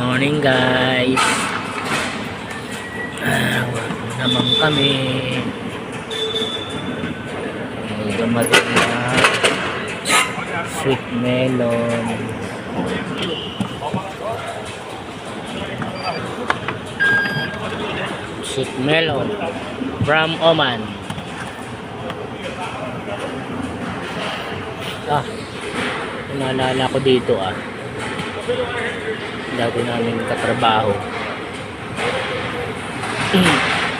Morning guys. Naman kami. May dumating na sweet melon. Sweet melon from Oman. Naalala ko dito dati namin katrabaho.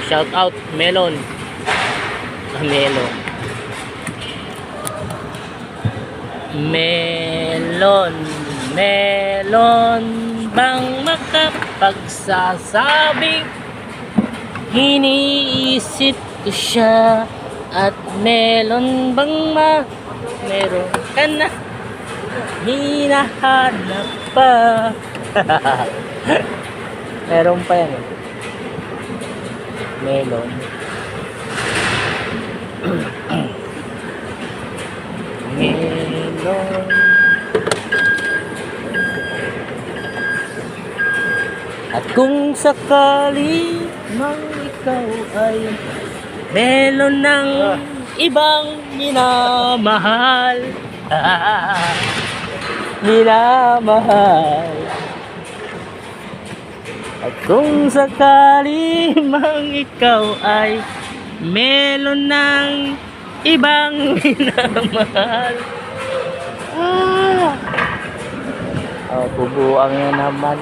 Shout out melon. Melon bang makapagsasabing iniisip ko siya, at melon bang meron ka na hinahanap pa. Meron pa yan melon. Melon. At kung sakali mang ikaw ay melon ng ibang minamahal, at kung sakali mang ikaw ay melon ng ibang minamahal, bubuang yan naman.